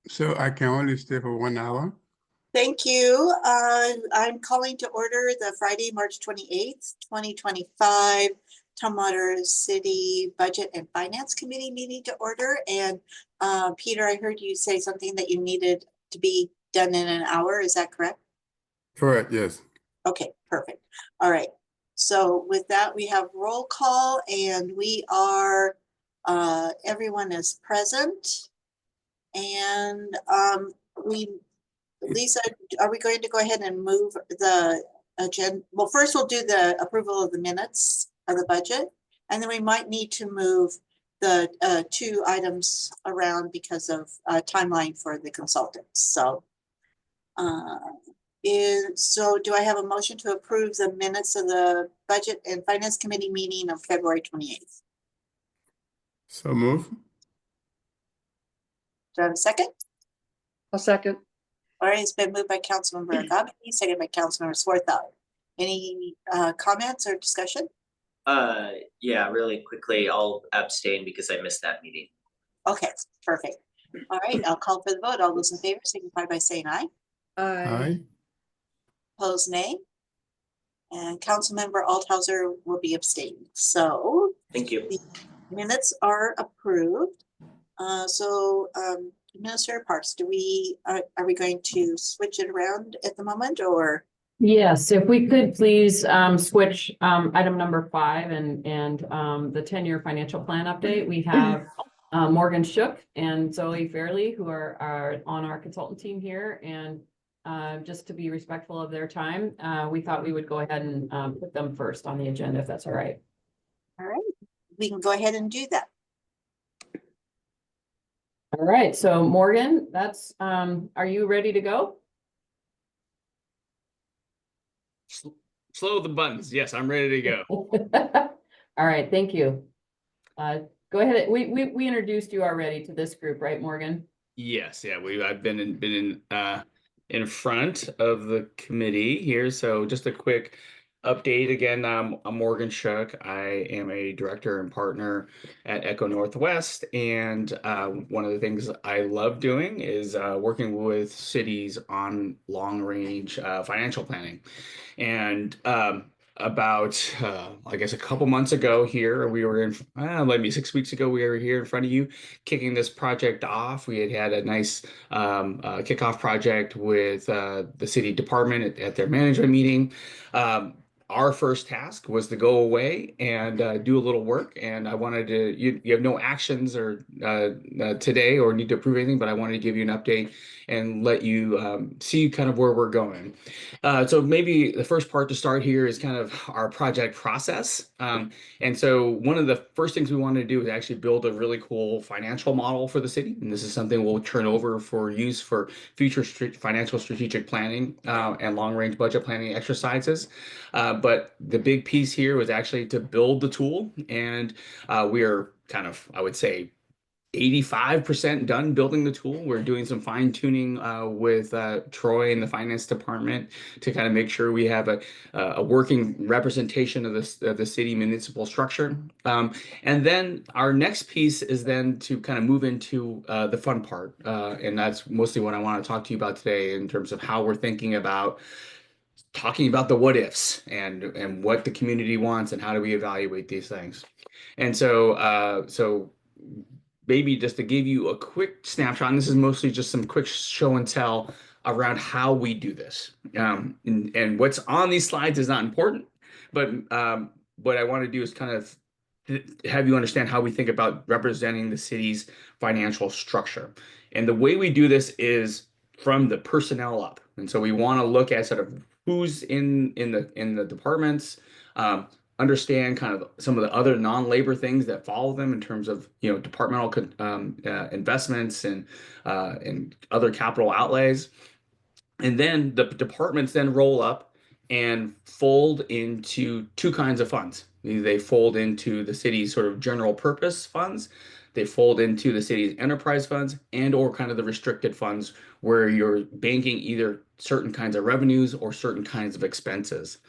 So I can only stay for 1 hour. Thank you. I'm calling to order the Friday, March 28th, 2025 Tumwater City Budget and Finance Committee meeting to order. And Peter, I heard you say something that you needed to be done in an hour. Is that correct? Correct, yes. Okay, perfect. All right. So with that, we have roll call and we are, everyone is present. And Lisa, are we going to go ahead and move the agenda? Well, first we'll do the approval of the minutes of the budget, and then we might need to move the two items around because of timeline for the consultants. So, so do I have a motion to approve the minutes of the Budget and Finance Committee meeting of February 28th? So move. Do I have a second? A second. All right, it's been moved by Councilmember Agami, seconded by Councilmember Swarthout. Any comments or discussion? Yeah, really quickly, I'll abstain because I missed that meeting. Okay, perfect. All right, I'll call for the vote. All those in favor signify by saying aye. Aye. Opposed, nay. And Councilmember Althauser will be abstaining. So Thank you. the minutes are approved. Minister Parks, are we going to switch it around at the moment, or? Yes, if we could please switch item number 5 and the 10-year financial plan update. We have Morgan Shook and Zoe Fairley, who are on our consultant team here, and just to be respectful of their time, we thought we would go ahead and put them first on the agenda, if that's all right. All right, we can go ahead and do that. All right, so Morgan, that's are you ready to go? Slow the buttons. Yes, I'm ready to go. All right, thank you. Go ahead. We introduced you already to this group, right, Morgan? Yes, yeah. I've been in front of the committee here. So just a quick update again. I'm Morgan Shook. I am a director and partner at Echo Northwest, and one of the things I love doing is working with cities on long-range financial planning. And about I guess a couple months ago here, we were in maybe 6 weeks ago, we were here in front of you kicking this project off. We had a nice kickoff project with the city department at their management meeting. Our first task was to go away and do a little work. And I wanted to, you have no actions or today or need to approve anything, but I wanted to give you an update and let you see kind of where we're going. So maybe the first part to start here is kind of our project process. And so one of the first things we wanted to do is actually build a really cool financial model for the city. And this is something we'll turn over for use for future financial strategic planning and long-range budget planning exercises. But the big piece here was actually to build the tool. And we are kind of, I would say, 85% done building the tool. We're doing some fine tuning with Troy and the finance department to kind of make sure we have a working representation of the city municipal structure. And then our next piece is then to kind of move into the fun part. And that's mostly what I want to talk to you about today in terms of how we're thinking about talking about the what ifs and what the community wants and how do we evaluate these things. And so maybe just to give you a quick snapshot, and this is mostly just some quick show and tell around how we do this. And what's on these slides is not important, but what I want to do is kind of have you understand how we think about representing the city's financial structure. And the way we do this is from the personnel up. And so we want to look at sort of who's in the departments, understand kind of some of the other non-labor things that follow them in terms of, you know, departmental investments and other capital outlays. And then the departments then roll up and fold into two kinds of funds. They fold into the city's sort of general purpose funds. They fold into the city's enterprise funds and or kind of the restricted funds where you're banking either certain kinds of revenues or certain kinds of expenses.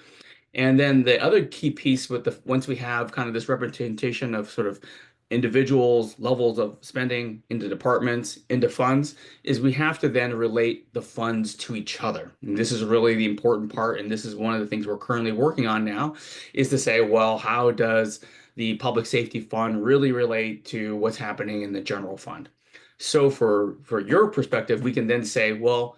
And then the other key piece with once we have kind of this representation of sort of individuals' levels of spending into departments, into funds, is we have to then relate the funds to each other. And this is really the important part. And this is one of the things we're currently working on now, is to say, well, how does the public safety fund really relate to what's happening in the general fund? So for your perspective, we can then say, well,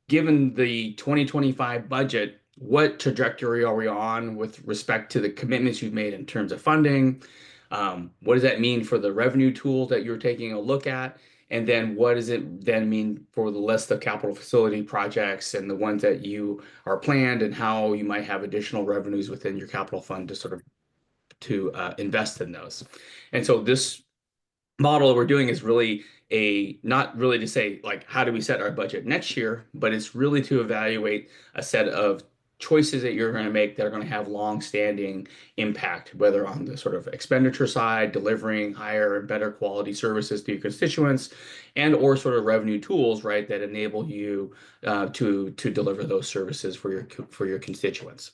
given the 2025 budget, what trajectory are we on with respect to the commitments you've made in terms of funding? What does that mean for the revenue tools that you're taking a look at? And then what does it then mean for the list of capital facility projects and the ones that you are planned, and how you might have additional revenues within your capital fund to sort of invest in those? And so this model we're doing is really not really to say like, how do we set our budget next year, but it's really to evaluate a set of choices that you're going to make that are going to have long-standing impact, whether on the sort of expenditure side, delivering higher and better quality services to your constituents, and or sort of revenue tools, right, that enable you to deliver those services for your constituents.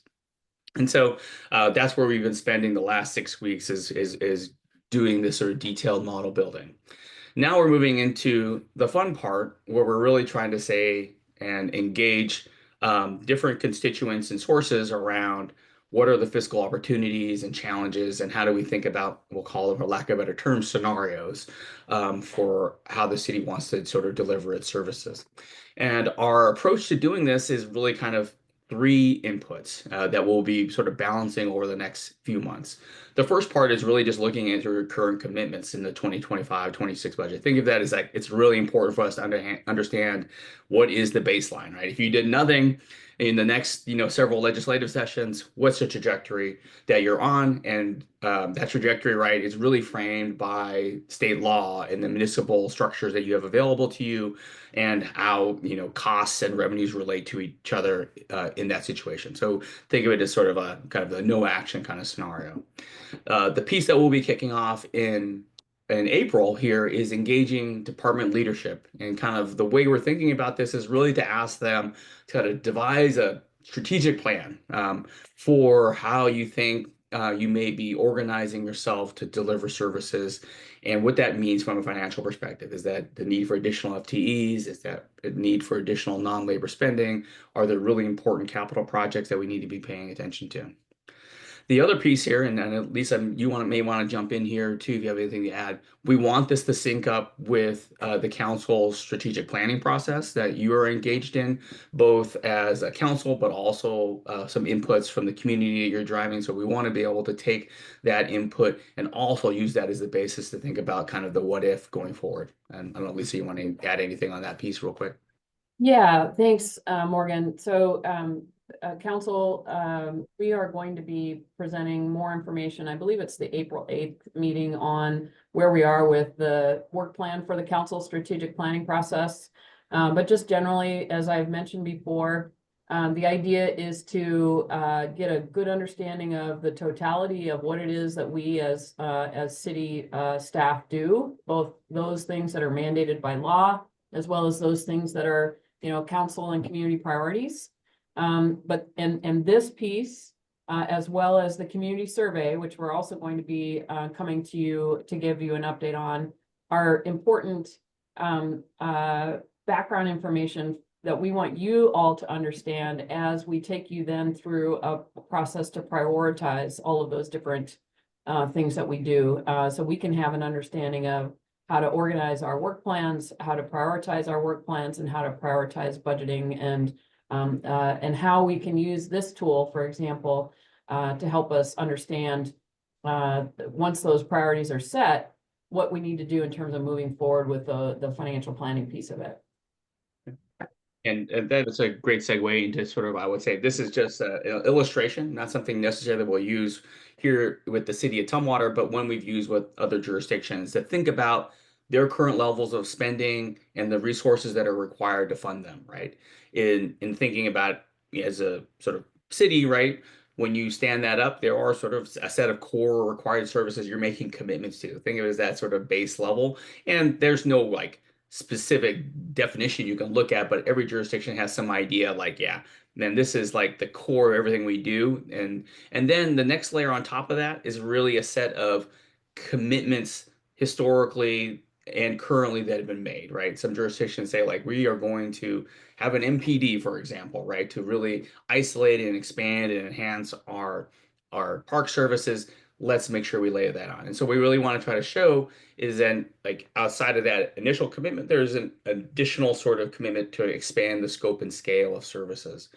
And so that's where we've been spending the last 6 weeks, is doing this sort of detailed model building. Now we're moving into the fun part, where we're really trying to say and engage different constituents and sources around what are the fiscal opportunities and challenges, and how do we think about, we'll call it, for lack of a better term, scenarios for how the city wants to sort of deliver its services. And our approach to doing this is really kind of 3 inputs that we'll be sort of balancing over the next few months. The first part is really just looking at your current commitments in the 2025-26 budget. Think of that as like, it's really important for us to understand what is the baseline, right? If you did nothing in the next, several legislative sessions, what's the trajectory that you're on? And that trajectory, right, is really framed by state law and the municipal structures that you have available to you, and how, costs and revenues relate to each other in that situation. So think of it as sort of a kind of a no action kind of scenario. The piece that we'll be kicking off in April here is engaging department leadership. And kind of the way we're thinking about this is really to ask them to kind of devise a strategic plan for how you think you may be organizing yourself to deliver services, and what that means from a financial perspective. Is that the need for additional FTEs? Is that a need for additional non-labor spending? Are there really important capital projects that we need to be paying attention to? The other piece here, and Lisa, you may want to jump in here too if you have anything to add. We want this to sync up with the council's strategic planning process that you are engaged in, both as a council, but also some inputs from the community that you're driving. So we want to be able to take that input and also use that as the basis to think about kind of the what if going forward. And I don't know, Lisa, you want to add anything on that piece real quick? Yeah, thanks, Morgan. So Council, we are going to be presenting more information. I believe it's the April 8th meeting on where we are with the work plan for the council strategic planning process. But just generally, as I've mentioned before, the idea is to get a good understanding of the totality of what it is that we as city staff do, both those things that are mandated by law, as well as those things that are, council and community priorities. But this piece, as well as the community survey, which we're also going to be coming to you to give you an update on, are important background information that we want you all to understand as we take you then through a process to prioritize all of those different things that we do, so we can have an understanding of how to organize our work plans, how to prioritize our work plans, and how to prioritize budgeting, and how we can use this tool, for example, to help us understand once those priorities are set, what we need to do in terms of moving forward with the financial planning piece of it. And that is a great segue into sort of, I would say, this is just an illustration, not something necessarily we'll use here with the city of Tumwater, but one we've used with other jurisdictions, to think about their current levels of spending and the resources that are required to fund them, right? In thinking about as a sort of city, right? When you stand that up, there are sort of a set of core required services you're making commitments to. Think of it as that sort of base level. And there's no like specific definition you can look at, but every jurisdiction has some idea like, yeah, then this is like the core of everything we do. And then the next layer on top of that is really a set of commitments historically and currently that have been made, right? Some jurisdictions say like we are going to have an MPD, for example, right, to really isolate and expand and enhance our park services. Let's make sure we lay that on. And so we really want to try to show is then like outside of that initial commitment, there's an additional sort of commitment to expand the scope and scale of services.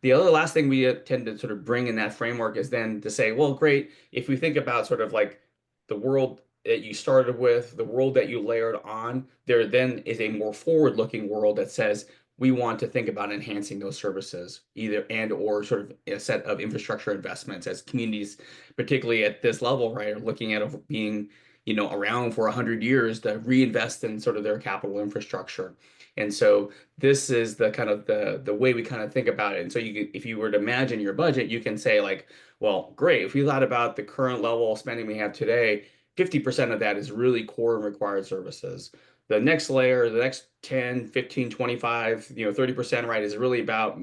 The other last thing we tend to sort of bring in that framework is then to say, well, great, if we think about sort of like the world that you started with, the world that you layered on, there then is a more forward-looking world that says we want to think about enhancing those services, either and or sort of a set of infrastructure investments as communities, particularly at this level, right, are looking at being, you know, around for 100 years to reinvest in sort of their capital infrastructure. And so this is the kind of the way we kind of think about it. And so if you were to imagine your budget, you can say like, well, great, if we thought about the current level of spending we have today, 50% of that is really core and required services. The next layer, the next 10, 15, 25, 30%, right, is really about,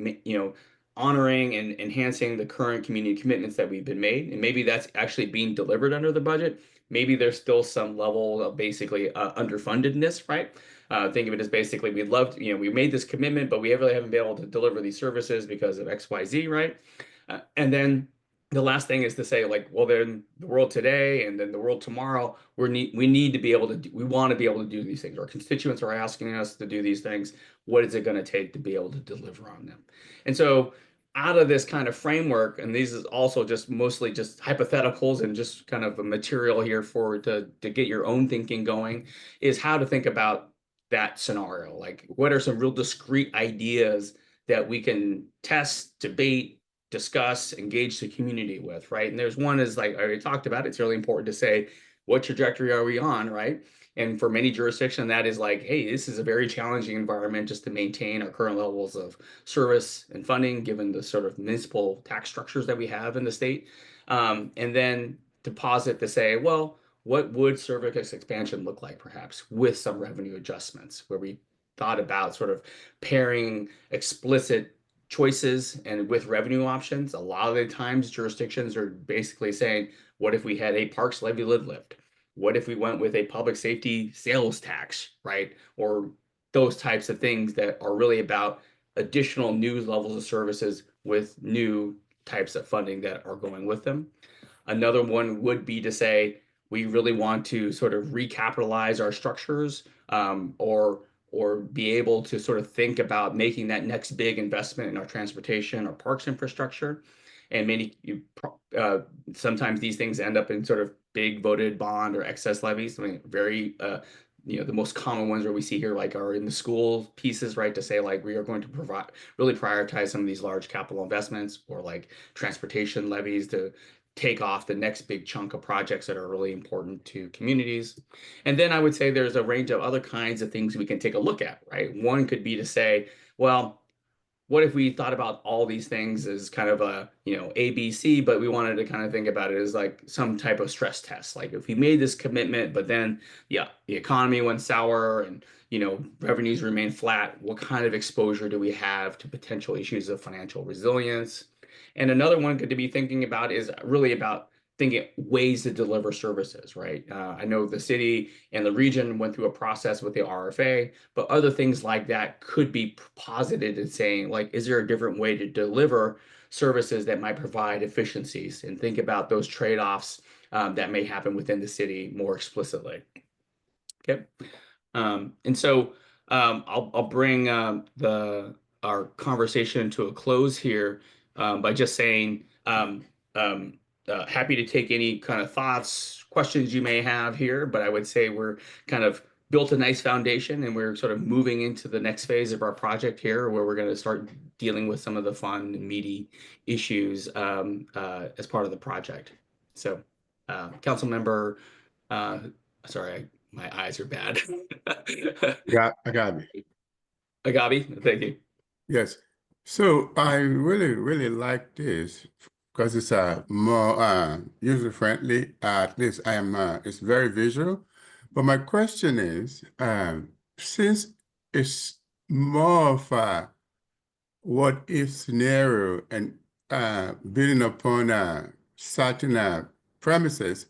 honoring and enhancing the current community commitments that we've been made. And maybe that's actually being delivered under the budget. Maybe there's still some level of basically underfundedness, right? Think of it as basically we made this commitment, but we really haven't been able to deliver these services because of XYZ, right? And then the last thing is to say like, well, then the world today and then the world tomorrow, we need to be able to we want to be able to do these things. Our constituents are asking us to do these things. What is it going to take to be able to deliver on them? And so out of this kind of framework, and these is also just mostly just hypotheticals and just kind of a material here to get your own thinking going, is how to think about that scenario. Like what are some real discrete ideas that we can test, debate, discuss, engage the community with, right? And there's one is like I already talked about, it's really important to say, what trajectory are we on, right? And for many jurisdictions, that is like, hey, this is a very challenging environment just to maintain our current levels of service and funding, given the sort of municipal tax structures that we have in the state. And then to posit to say, well, what would service expansion look like perhaps with some revenue adjustments, where we thought about sort of pairing explicit choices and with revenue options. A lot of the times jurisdictions are basically saying, what if we had a parks levy lift? What if we went with a public safety sales tax, right? Or those types of things that are really about additional new levels of services with new types of funding that are going with them. Another one would be to say, we really want to sort of recapitalize our structures, or be able to sort of think about making that next big investment in our transportation or parks infrastructure. And sometimes these things end up in sort of big voted bond or excess levies. I mean, the most common ones where we see here like are in the school pieces, right? To say like we are going to really prioritize some of these large capital investments, or like transportation levies to take off the next big chunk of projects that are really important to communities. And then I would say there's a range of other kinds of things we can take a look at, right? One could be to say, well, what if we thought about all these things as kind of a, ABC, but we wanted to kind of think about it as like some type of stress test. Like if we made this commitment, but then, the economy went sour and, revenues remain flat, what kind of exposure do we have to potential issues of financial resilience? And another one good to be thinking about is really about thinking ways to deliver services, right? I know the city and the region went through a process with the RFA, but other things like that could be posited in saying, like, is there a different way to deliver services that might provide efficiencies, and think about those trade-offs that may happen within the city more explicitly. Okay. And so I'll bring our conversation to a close here by just saying, happy to take any kind of thoughts, questions you may have here, but I would say we're kind of built a nice foundation and we're sort of moving into the next phase of our project here, where we're going to start dealing with some of the fun and meaty issues as part of the project. So, council member, sorry, my eyes are bad. Agabi. Agabi, thank you. Yes. So I really, really like this because it's more user friendly. At least it's very visual. But my question is, since it's more of a what if scenario and building upon certain premises,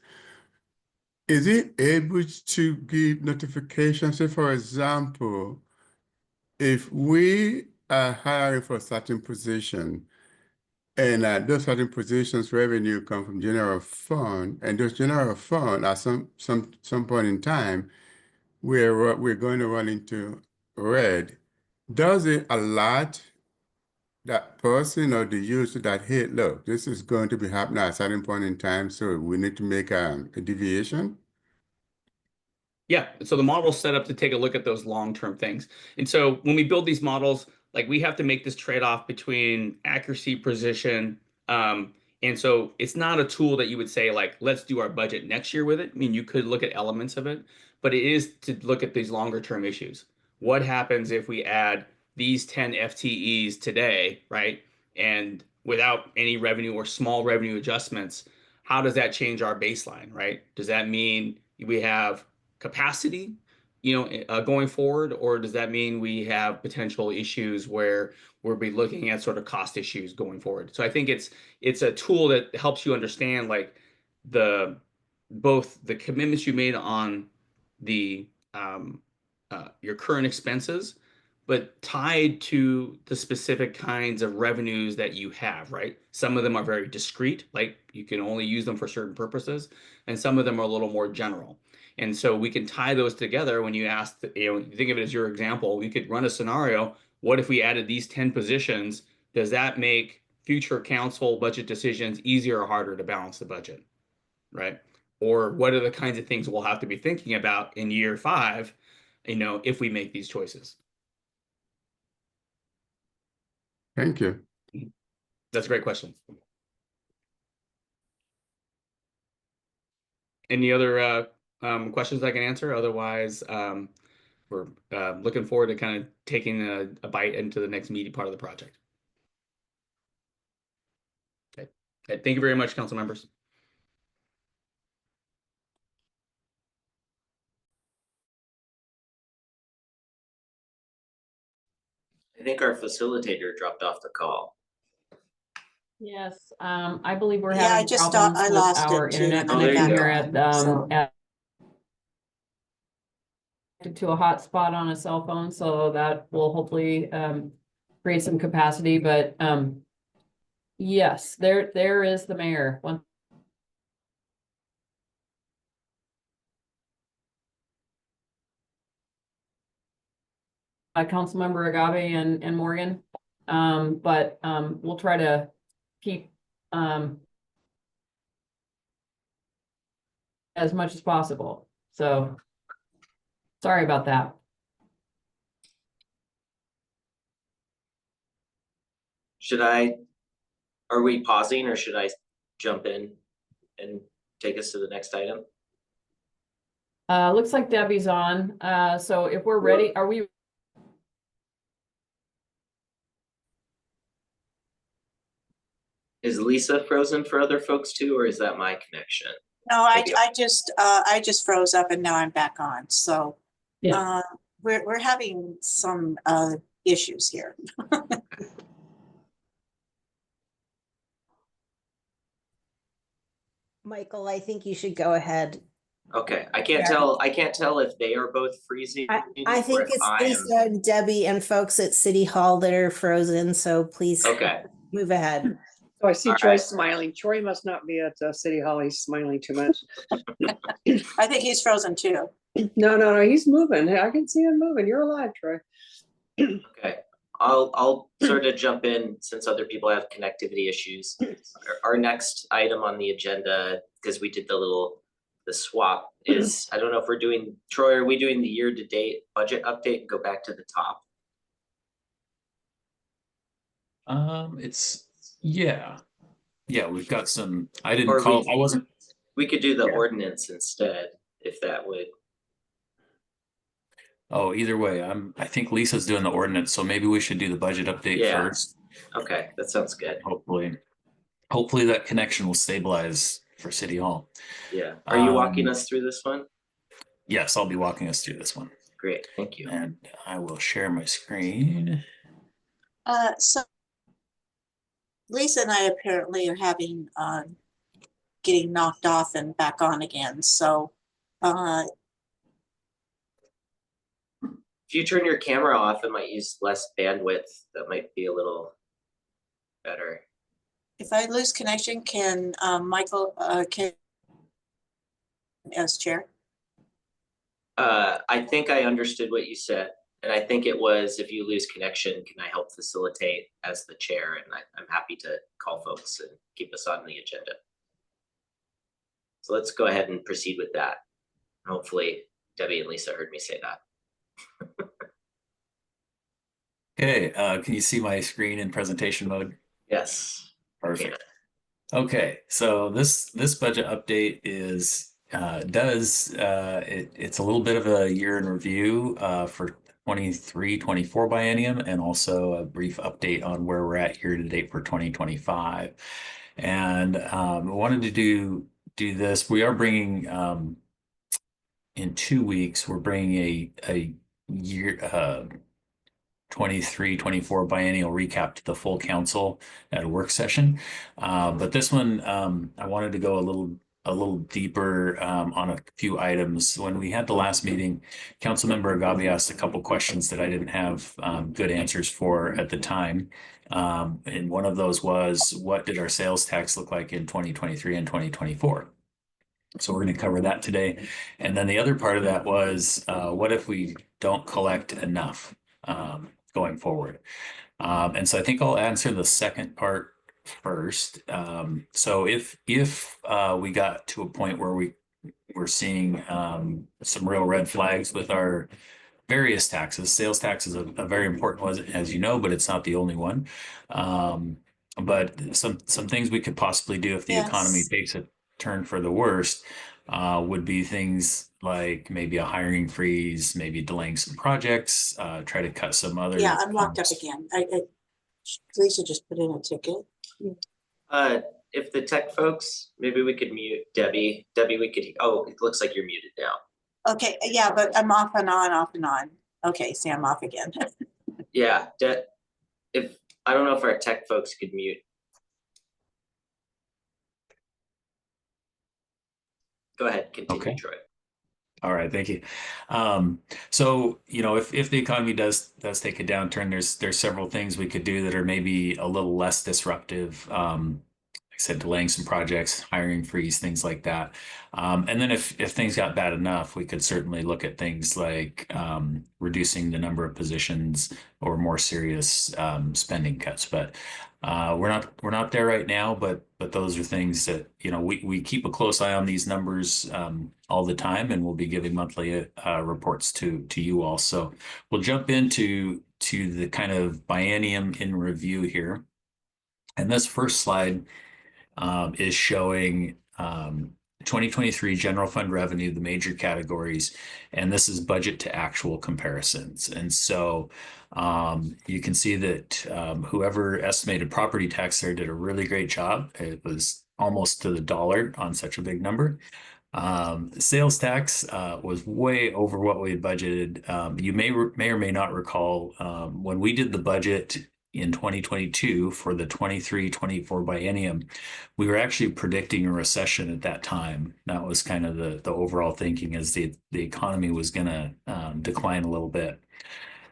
is it able to give notifications? Say, for example, if we are hiring for a certain position, and those certain positions revenue come from general fund, and those general fund at some point in time, we're going to run into red. Does it alert that person or the user that, hey, look, this is going to be happening at a certain point in time, so we need to make a deviation? Yeah, so the model's set up to take a look at those long-term things. And so when we build these models, like we have to make this trade-off between accuracy, precision. And so it's not a tool that you would say, like, let's do our budget next year with it. I mean, you could look at elements of it, but it is to look at these longer-term issues. What happens if we add these 10 FTEs today, right? And without any revenue or small revenue adjustments, how does that change our baseline, right? Does that mean we have capacity, going forward, or does that mean we have potential issues where we'll be looking at sort of cost issues going forward? So I think it's a tool that helps you understand like both the commitments you made on the your current expenses, but tied to the specific kinds of revenues that you have, right? Some of them are very discrete, like you can only use them for certain purposes, and some of them are a little more general. And so we can tie those together when you ask, think of it as your example, we could run a scenario. What if we added these 10 positions? Does that make future council budget decisions easier or harder to balance the budget, right? Or what are the kinds of things we'll have to be thinking about in year 5, if we make these choices? Thank you. That's a great question. Any other questions I can answer? Otherwise, we're looking forward to kind of taking a bite into the next meaty part of the project. Okay. Thank you very much, council members. I think our facilitator dropped off the call. Yes, I believe we're Yeah, I having just problems I with lost our it too, internet and then it connection back here on, at, so. to a hotspot on a cell phone, so that will hopefully, create some capacity, but, yes, there is the mayor. Councilmember Agave and Morgan, but, we'll try to keep, as much as possible, so. Sorry about that. Are we pausing or should I jump in and take us to the next item? Looks like Debbie's on, so if we're ready, are we? Is Lisa frozen for other folks too, or is that my connection? No, Maybe. I just froze up and now I'm back on, so. Yeah. We're having some issues here. Michael, I think you should go ahead. Okay, I can't tell if they are both freezing. I or think if it's I am. Lisa and Debbie and folks at City Hall that are frozen, so please Okay, move ahead. So I see All Troy right. smiling. Troy must not be at City Hall. He's smiling too much. I think he's frozen too. No, he's moving. I can see him moving. You're alive, Troy. okay. I'll sort of jump in since other people have connectivity issues. Our next item on the agenda, because we did the swap, is I don't know if we're doing, Troy, are we doing the year-to-date budget update and go back to the top? We've got some, I wasn't. We could do the Yeah. ordinance instead, if that would. Oh, either way, I think Lisa's doing the ordinance, so maybe we should do the budget update Yeah. first. Okay, that sounds good. Hopefully that connection will stabilize for City Hall. Yeah. Are you walking us through this one? Yes, I'll be walking us through this one. Great, thank you. And I will share my screen. So Lisa and I apparently are having getting knocked off and back on again, so If you turn your camera off, it might use less bandwidth. That might be a little better. If I lose connection, can Michael, can as chair? I think I understood what you said, and I think it was if you lose connection, can I help facilitate as the chair? And I'm happy to call folks and keep us on the agenda. So let's go ahead and proceed with that. Hopefully Debbie and Lisa heard me say that. Okay, can you see my screen in presentation mode? Yes. Perfect. Okay, so this budget update is it's a little bit of a year in review for 23-24 biennium, and also a brief update on where we're at year to date for 2025. And I wanted to do this. We are bringing in 2 weeks, we're bringing a year 23-24 biennial recap to the full council at a work session. But this one, I wanted to go a little deeper on a few items. When we had the last meeting, Councilmember Agabi asked a couple questions that I didn't have good answers for at the time. And one of those was, what did our sales tax look like in 2023 and 2024? So we're going to cover that today. And then the other part of that was, what if we don't collect enough going forward? And so I think I'll answer the second part first. So if we got to a point where we're seeing some real red flags with our various taxes, sales tax is a very important one, as you know, but it's not the only one. But some things we could possibly do if the economy takes a turn for the worst would be things like maybe a hiring freeze, maybe delaying some projects, try to cut some other. Yeah, I'm locked up again. Lisa just put in a ticket. If the tech folks, maybe we could mute Debbie. Debbie, we could, oh, it looks like you're muted now. Okay, yeah, but I'm off and on, off and on. Okay, see, I'm off again. Yeah, if I don't know if our tech folks could mute. Go ahead, continue, Okay. Troy. All right, thank you. So, you know, if the economy does take a downturn, there's several things we could do that are maybe a little less disruptive. Like I said, delaying some projects, hiring freeze, things like that. And then if things got bad enough, we could certainly look at things like reducing the number of positions or more serious spending cuts. But we're not there right now, but those are things that, you know, we keep a close eye on these numbers all the time, and we'll be giving monthly reports to you all. So we'll jump into the kind of biennium in review here. And this first slide is showing 2023 general fund revenue, the major categories, and this is budget to actual comparisons. And so you can see that whoever estimated property tax there did a really great job. It was almost to the dollar on such a big number. Sales tax was way over what we had budgeted. You may or may not recall when we did the budget in 2022 for the 23-24 biennium, we were actually predicting a recession at that time. That was kind of the overall thinking, as the economy was going to decline a little bit.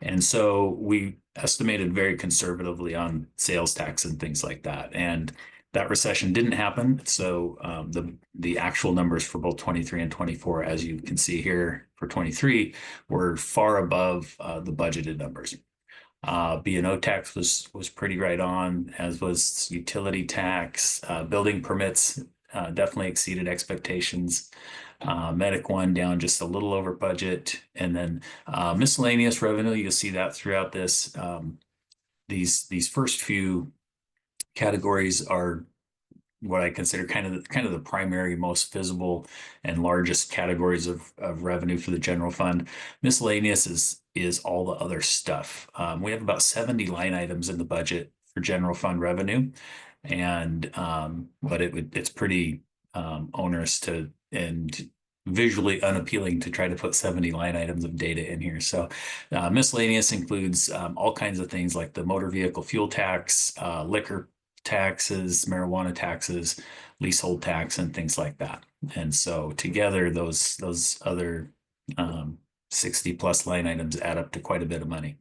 And so we estimated very conservatively on sales tax and things like that. And that recession didn't happen. So the actual numbers for both 23 and 24, as you can see here for 23, were far above the budgeted numbers. B&O tax was pretty right on, as was utility tax. Building permits definitely exceeded expectations. Medic one down just a little over budget, and then miscellaneous revenue, you'll see that throughout this. These first few categories are what I consider kind of the primary, most visible and largest categories of revenue for the general fund. Miscellaneous is all the other stuff. We have about 70 line items in the budget for general fund revenue, and but it's pretty onerous and visually unappealing to try to put 70 line items of data in here. So miscellaneous includes all kinds of things like the motor vehicle fuel tax, liquor taxes, marijuana taxes, leasehold tax, and things like that. And so together, those other 60 plus line items add up to quite a bit of money.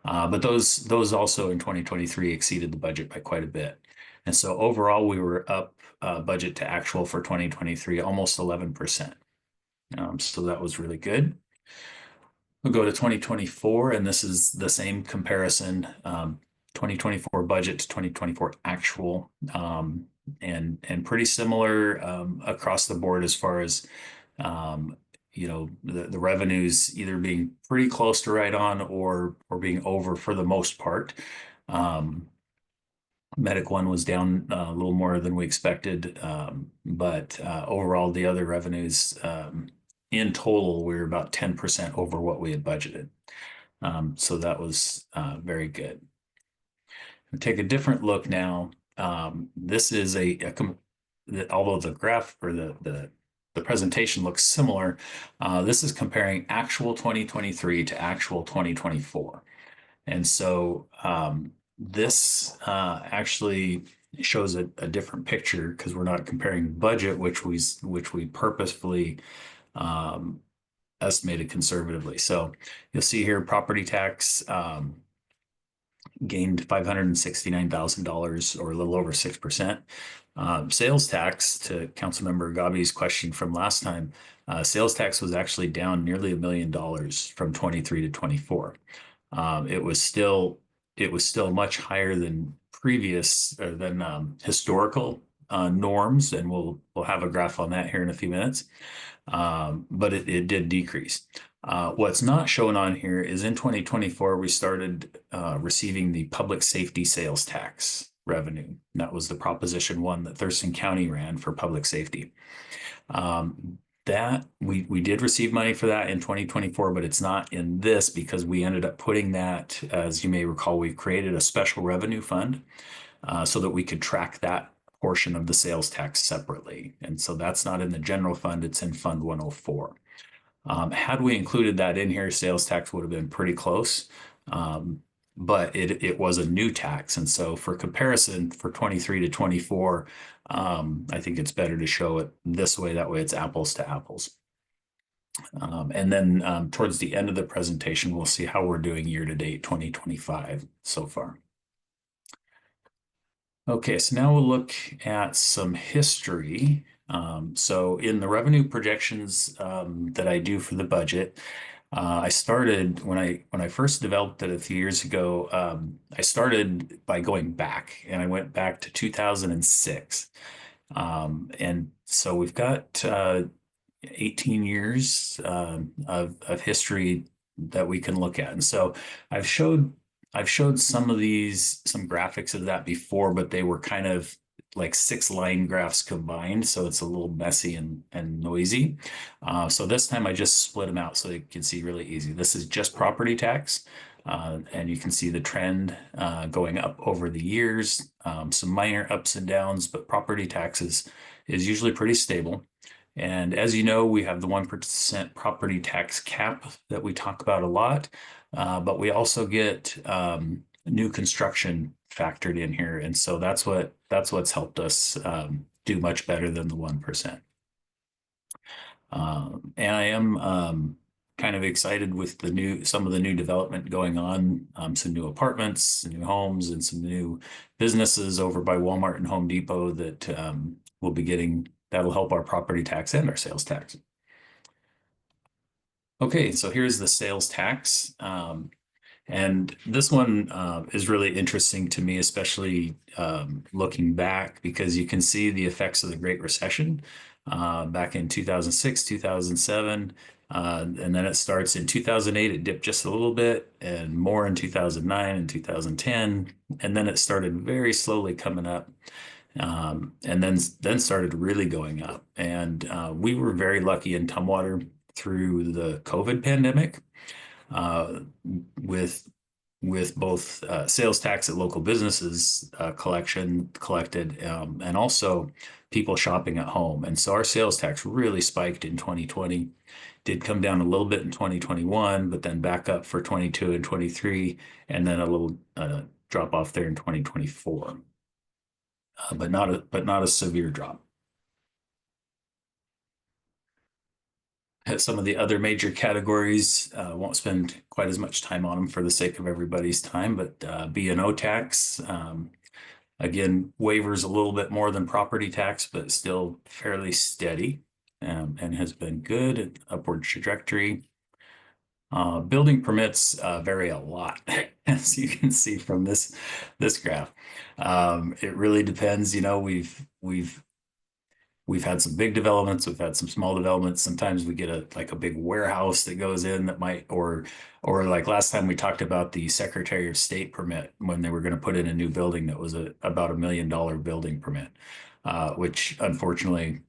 But those also in 2023 exceeded the budget by quite a bit. And so overall, we were up budget to actual for 2023, almost 11%. So that was really good. We'll go to 2024, and this is the same comparison, 2024 budget to 2024 actual, and pretty similar across the board as far as the revenues either being pretty close to right on or being over for the most part. Medic one was down a little more than we expected, but overall the other revenues in total we were about 10% over what we had budgeted. So that was very good. We'll take a different look now. This is although the graph or the presentation looks similar, this is comparing actual 2023 to actual 2024. And so this actually shows a different picture because we're not comparing budget, which we purposefully estimated conservatively. So you'll see here property tax gained $569,000 or a little over 6%. Sales tax, to Councilmember Gabi's question from last time, sales tax was actually down nearly $1 million from 23 to 24. It was still much higher than previous or than historical norms, and we'll have a graph on that here in a few minutes. But it did decrease. What's not shown on here is in 2024 we started receiving the public safety sales tax revenue. That was the Proposition 1 that Thurston County ran for public safety. That we did receive money for that in 2024, but it's not in this because we ended up putting that, as you may recall, we created a special revenue fund so that we could track that portion of the sales tax separately. And so that's not in the general fund, it's in Fund 104. Had we included that in here, sales tax would have been pretty close, but it was a new tax. And so for comparison for 23 to 24, I think it's better to show it this way. That way it's apples to apples. And then towards the end of the presentation, we'll see how we're doing year to date 2025 so far. Okay, so now we'll look at some history. So in the revenue projections that I do for the budget, I started when I first developed it a few years ago. I started by going back, and I went back to 2006, and so we've got 18 years of history that we can look at. And so I've showed some graphics of that before, but they were kind of like 6 line graphs combined, so it's a little messy and noisy. So this time I just split them out so you can see really easy. This is just property tax, and you can see the trend going up over the years, some minor ups and downs, but property taxes is usually pretty stable. And as you know, we have the 1% property tax cap that we talk about a lot, but we also get new construction factored in here, and so that's what's helped us do much better than the 1%. And I am kind of excited with some of the new development going on, some new apartments, new homes, and some new businesses over by Walmart and Home Depot that we'll be getting. That'll help our property tax and our sales tax. Okay, so here's the sales tax. And this one is really interesting to me, especially looking back, because you can see the effects of the Great Recession back in 2006, 2007. And then it starts in 2008, it dipped just a little bit, and more in 2009 and 2010. And then it started very slowly coming up. And then started really going up. And we were very lucky in Tumwater through the COVID pandemic with both sales tax at local businesses collected and also people shopping at home. And so our sales tax really spiked in 2020, did come down a little bit in 2021, but then back up for 22 and 23, and then a little drop off there in 2024. but not a severe drop. Some of the other major categories, won't spend quite as much time on them for the sake of everybody's time, but B&O tax, again, waivers a little bit more than property tax, but still fairly steady, and has been good, upward trajectory. Building permits vary a lot, as you can see from this graph. It really depends. You know, we've had some big developments, we've had some small developments. Sometimes we get a big warehouse that goes in that might, or like last time we talked about the Secretary of State permit when they were going to put in a new building that was about $1 million building permit, which unfortunately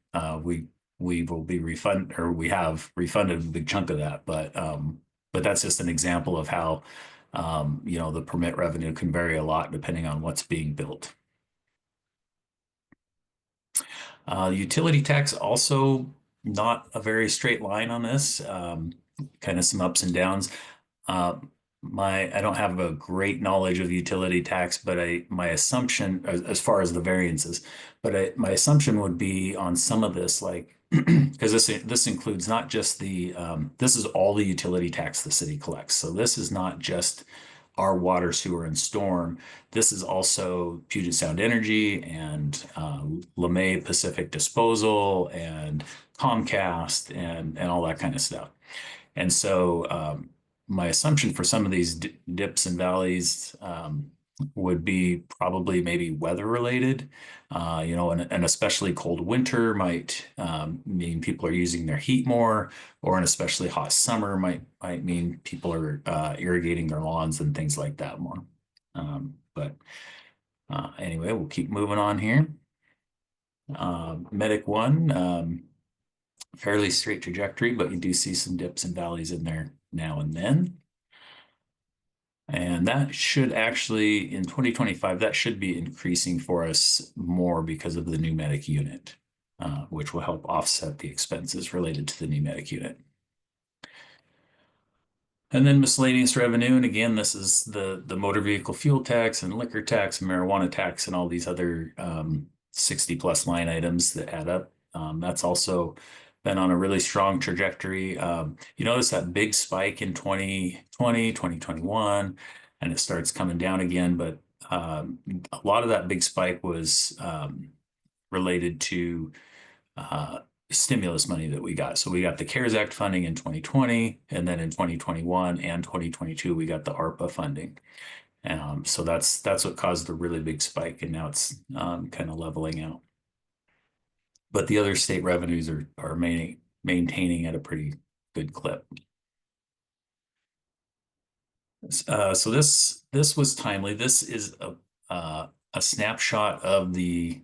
we will be refunded, or we have refunded a big chunk of that. But that's just an example of how you know, the permit revenue can vary a lot depending on what's being built. Utility tax, also not a very straight line on this, kind of some ups and downs. I don't have a great knowledge of utility tax, but my assumption as far as the variances, but my assumption would be on some of this, like, because this includes not just this is all the utility tax the city collects. So this is not just our water, sewer, and storm. This is also Puget Sound Energy and LeMay Pacific Disposal and Comcast and all that kind of stuff. And so my assumption for some of these dips and valleys would be probably maybe weather related. You know, an especially cold winter might mean people are using their heat more, or an especially hot summer might mean people are irrigating their lawns and things like that more. But anyway, we'll keep moving on here. Medic 1, fairly straight trajectory, but you do see some dips and valleys in there now and then. And that should actually, in 2025, that should be increasing for us more because of the new medic unit, which will help offset the expenses related to the new medic unit. And then miscellaneous revenue. And again, this is the motor vehicle fuel tax and liquor tax and marijuana tax and all these other 60 plus line items that add up. That's also been on a really strong trajectory. You notice that big spike in 2020, 2021, and it starts coming down again. But a lot of that big spike was related to stimulus money that we got. So we got the CARES Act funding in 2020, and then in 2021 and 2022, we got the ARPA funding. So that's what caused the really big spike, and now it's kind of leveling out. But the other state revenues are maintaining at a pretty good clip. So this was timely. This is a snapshot of the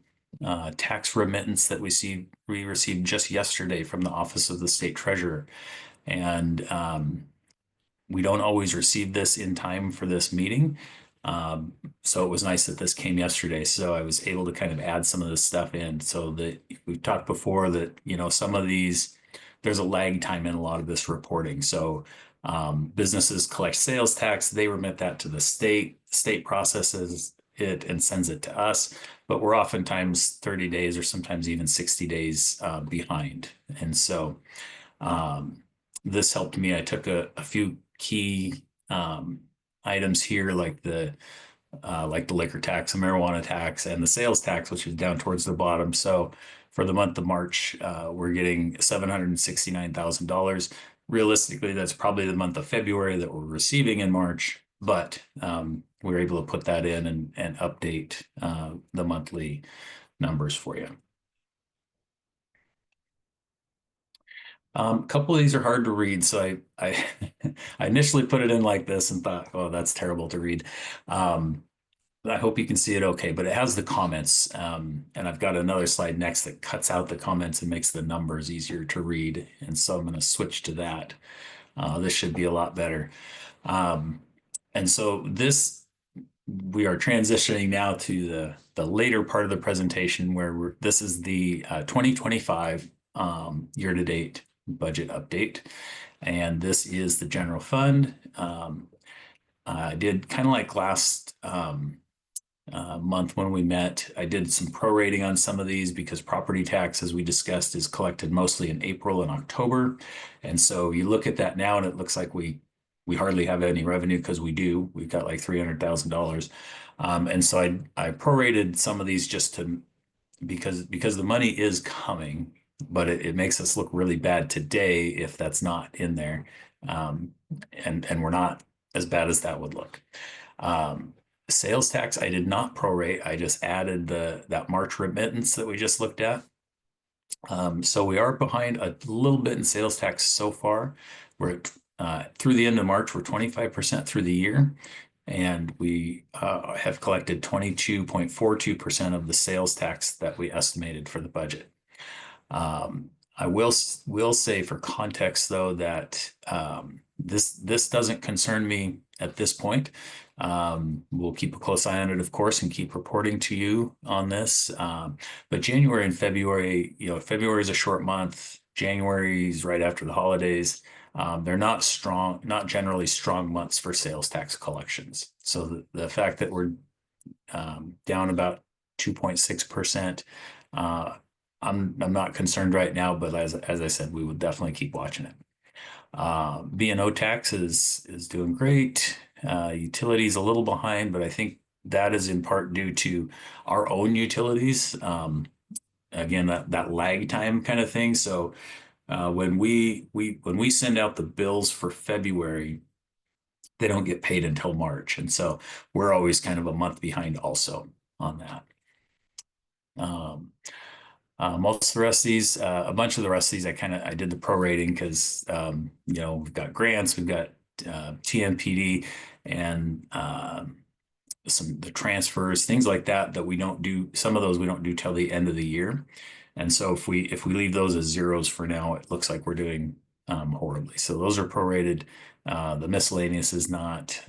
tax remittance that we received just yesterday from the Office of the State Treasurer, and we don't always receive this in time for this meeting. So it was nice that this came yesterday. So I was able to kind of add some of this stuff in, so that we've talked before that, you know, some of these, there's a lag time in a lot of this reporting. So businesses collect sales tax, they remit that to the state processes it and sends it to us, but we're oftentimes 30 days or sometimes even 60 days behind. And so this helped me. I took a few key items here, like the liquor tax and marijuana tax and the sales tax, which is down towards the bottom. So for the month of March, we're getting $769,000. Realistically, that's probably the month of February that we're receiving in March, but we were able to put that in and update the monthly numbers for you. A couple of these are hard to read, so I initially put it in like this and thought, oh, that's terrible to read. I hope you can see it okay, but it has the comments, and I've got another slide next that cuts out the comments and makes the numbers easier to read, and so I'm going to switch to that. This should be a lot better. And so we are transitioning now to the later part of the presentation, where this is the 2025 year-to-date budget update, and this is the general fund. I did kind of like last month when we met. I did some prorating on some of these because property tax, as we discussed, is collected mostly in April and October. And so you look at that now and it looks like we hardly have any revenue because we do. We've got like $300,000. And so I prorated some of these just to, because the money is coming, but it makes us look really bad today if that's not in there. And we're not as bad as that would look. Sales tax, I did not prorate. I just added that March remittance that we just looked at. So we are behind a little bit in sales tax so far. We're through the end of March, we're 25% through the year, and we have collected 22.42% of the sales tax that we estimated for the budget. I will say for context though that this doesn't concern me at this point. We'll keep a close eye on it, of course, and keep reporting to you on this. But January and February, February is a short month. January is right after the holidays. They're not generally strong months for sales tax collections. So the fact that we're down about 2.6%, I'm not concerned right now, but as I said, we would definitely keep watching it. B&O tax is doing great. Utilities a little behind, but I think that is in part due to our own utilities. Again, that lag time kind of thing. So when we send out the bills for February, they don't get paid until March, and so we're always kind of a month behind also on that. Most of the rest of these, a bunch of the rest of these, I did the prorating because we've got grants, we've got TMPD, and the transfers, things like that we don't do. Some of those we don't do till the end of the year, and so if we leave those as zeros for now, it looks like we're doing horribly. So those are prorated. The miscellaneous is not.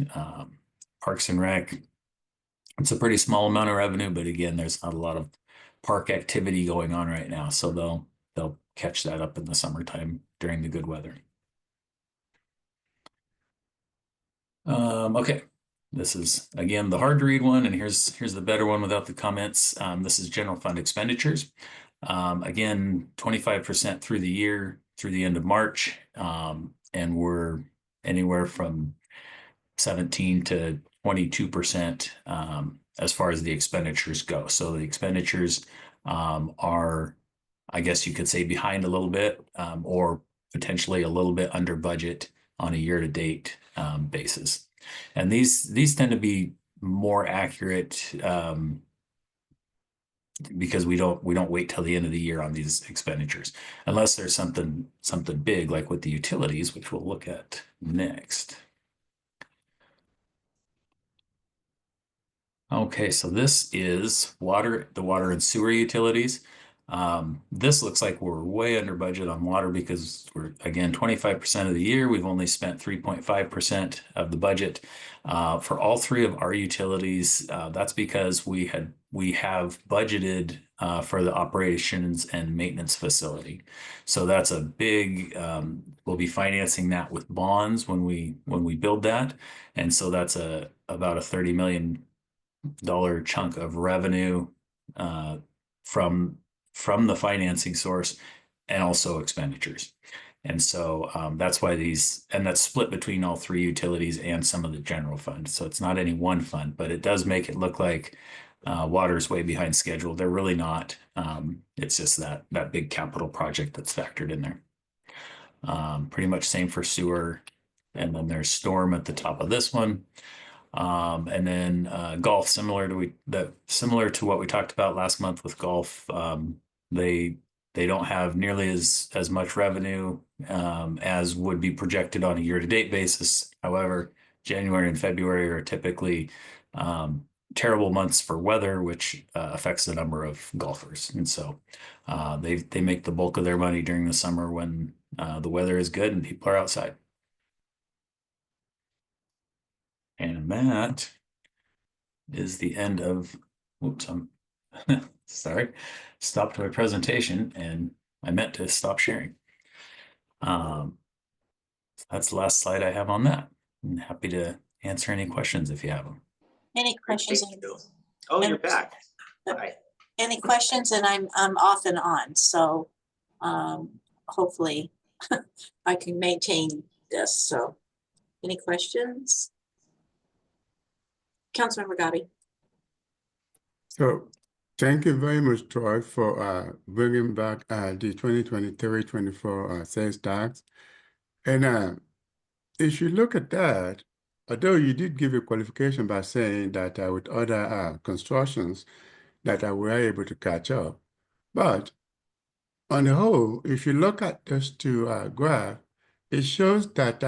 Parks and Rec, it's a pretty small amount of revenue, but again, there's not a lot of park activity going on right now, so they'll catch that up in the summertime during the good weather. Okay, this is again the hard to read one, and here's the better one without the comments. This is general fund expenditures. Again, 25% through the year, through the end of March, and we're anywhere from 17 to 22% as far as the expenditures go. So the expenditures are, I guess you could say, behind a little bit, or potentially a little bit under budget on a year-to-date basis. And these tend to be more accurate because we don't wait till the end of the year on these expenditures, unless there's something big like with the utilities, which we'll look at next. Okay, so this is the water and sewer utilities. This looks like we're way under budget on water because we're, again, 25% of the year. We've only spent 3.5% of the budget. For all three of our utilities, that's because we have budgeted for the operations and maintenance facility. So that's a big, we'll be financing that with bonds when we build that. And so that's about a $30 million chunk of revenue from the financing source, and also expenditures. And so that's why that's split between all three utilities and some of the general fund. So it's not any one fund, but it does make it look like water is way behind schedule. They're really not. It's just that big capital project that's factored in there. Pretty much same for sewer. And then there's storm at the top of this one. And then golf, similar to what we talked about last month with golf. They don't have nearly as much revenue as would be projected on a year-to-date basis. However, January and February are typically terrible months for weather, which affects the number of golfers. And so they make the bulk of their money during the summer when the weather is good and people are outside. And that is the end of, whoops, I'm sorry, stopped my presentation and I meant to stop sharing. That's the last slide I have on that. I'm happy to answer any questions if you have them. Any questions? Thank you. Oh, And- you're back. Hi. Any questions? And I'm off and on, so hopefully I can maintain this. So any questions? Councilmember Gotti. So thank you very much, Troy, for bringing back the 2023-24 sales tax. And if you look at that, although you did give a qualification by saying that with other constructions that we are able to catch up, but on the whole, if you look at those two graph, it shows that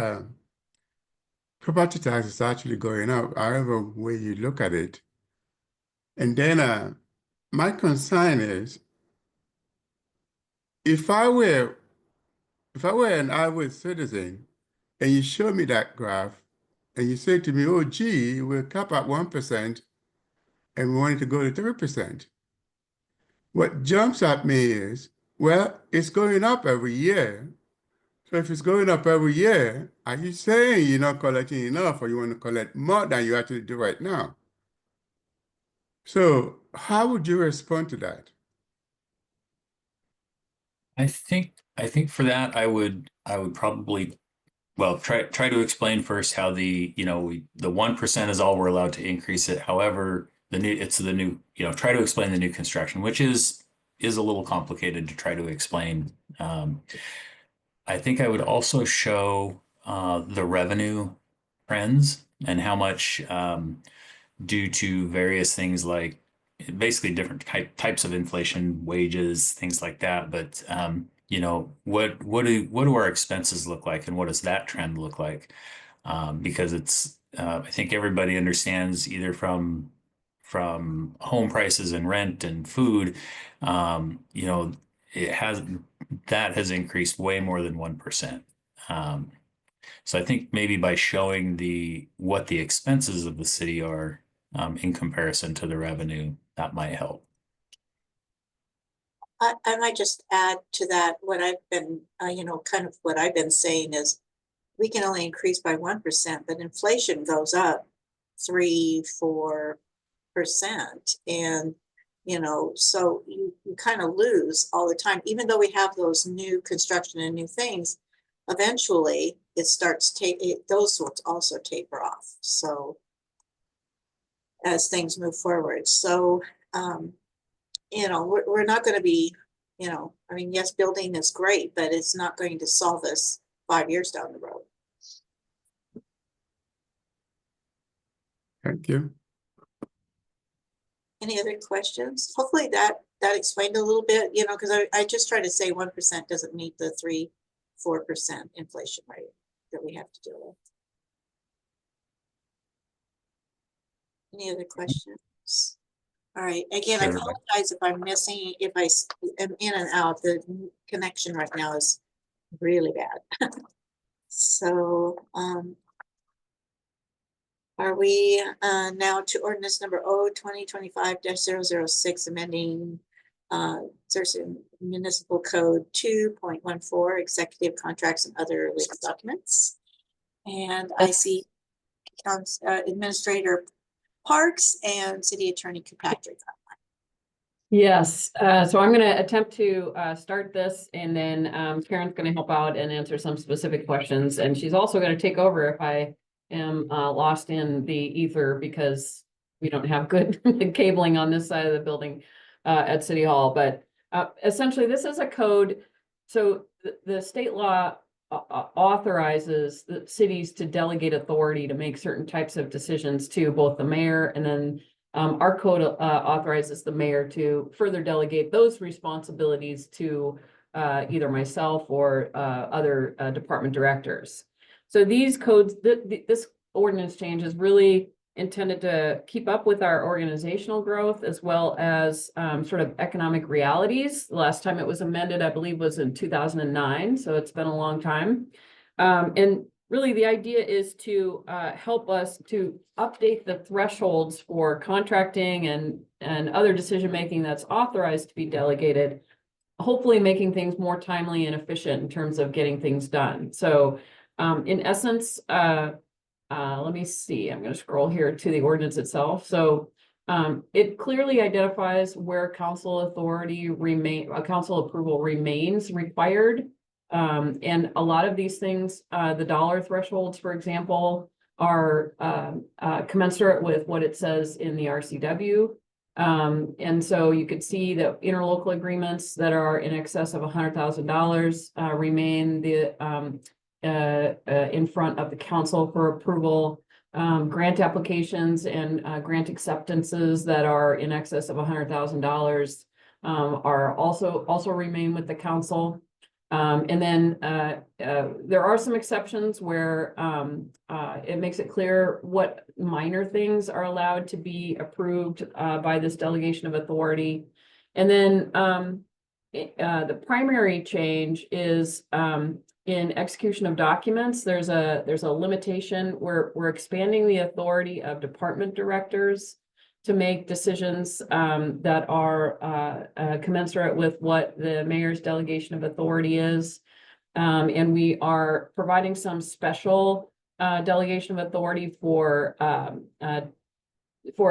property tax is actually going up, however way you look at it. And then my concern is, if I were an average citizen, and you show me that graph, and you say to me, "Oh, gee, we'll cap at 1%, and we want it to go to 3%." What jumps at me is, well, it's going up every year. So if it's going up every year, are you saying you're not collecting enough, or you want to collect more than you actually do right now? So how would you respond to that? I think for that I would probably, well, try to explain first how the 1% is all we're allowed to increase it. However, try to explain the new construction, which is a little complicated to try to explain. I think I would also show the revenue trends and how much due to various things like basically different types of inflation, wages, things like that. But what do our expenses look like, and what does that trend look like? Because it's I think everybody understands, either from home prices and rent and food, that has increased way more than 1%. So I think maybe by showing what the expenses of the city are in comparison to the revenue, that might help. I might just add to that what I've been, kind of what I've been saying is we can only increase by 1%, but inflation goes up 3-4%. And, so you kind of lose all the time, even though we have those new construction and new things, eventually it starts those will also taper off. So as things move forward. So, we're not going to be, yes, building is great, but it's not going to solve us 5 years down the road. Thank you. Any other questions? Hopefully that explained a little bit, because I just try to say 1% doesn't meet the 3-4% inflation rate that we have to deal with. Any other questions? All right, again, I Sure. apologize if I'm missing, if I am in and out. The connection right now is really bad. So, are we now to ordinance number 2025-006, amending Xerxes Municipal Code 2.14, executive contracts and other legal documents. And I see Administrator Parks and City Attorney Kirkpatrick. Yes, so I'm going to attempt to start this, and then Karen's going to help out and answer some specific questions. And she's also going to take over if I am lost in the ether, because we don't have good cabling on this side of the building at City Hall. But essentially, this is a code. So the state law authorizes the cities to delegate authority to make certain types of decisions to both the mayor, and then our code authorizes the mayor to further delegate those responsibilities to either myself or other department directors. So these codes, this ordinance change is really intended to keep up with our organizational growth, as well as sort of economic realities. The last time it was amended, I believe, was in 2009. So it's been a long time. And really the idea is to help us to update the thresholds for contracting and other decision-making that's authorized to be delegated, hopefully making things more timely and efficient in terms of getting things done. So in essence, let me see, I'm going to scroll here to the ordinance itself. So It clearly identifies where council approval remains required. And a lot of these things, the dollar thresholds, for example, are commensurate with what it says in the RCW. And so you could see that interlocal agreements that are in excess of $100,000 remain in front of the council for approval. Grant applications and grant acceptances that are in excess of $100,000 are also remain with the council. And then there are some exceptions where it makes it clear what minor things are allowed to be approved by this delegation of authority. And then the primary change is in execution of documents. There's a limitation. We're expanding the authority of department directors to make decisions that are commensurate with what the mayor's delegation of authority is. And we are providing some special delegation of authority for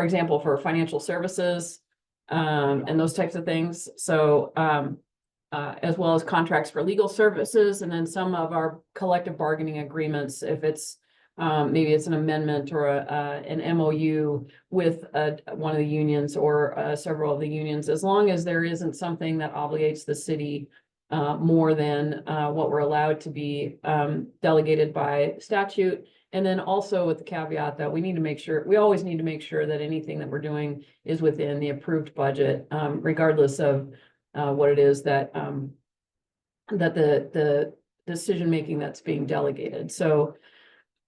example, for financial services and those types of things. So as well as contracts for legal services, and then some of our collective bargaining agreements, if it's maybe it's an amendment or an MOU with one of the unions or several of the unions, as long as there isn't something that obligates the city more than what we're allowed to be delegated by statute. And then also with the caveat that we always need to make sure that anything that we're doing is within the approved budget, regardless of what it is that the decision-making that's being delegated. So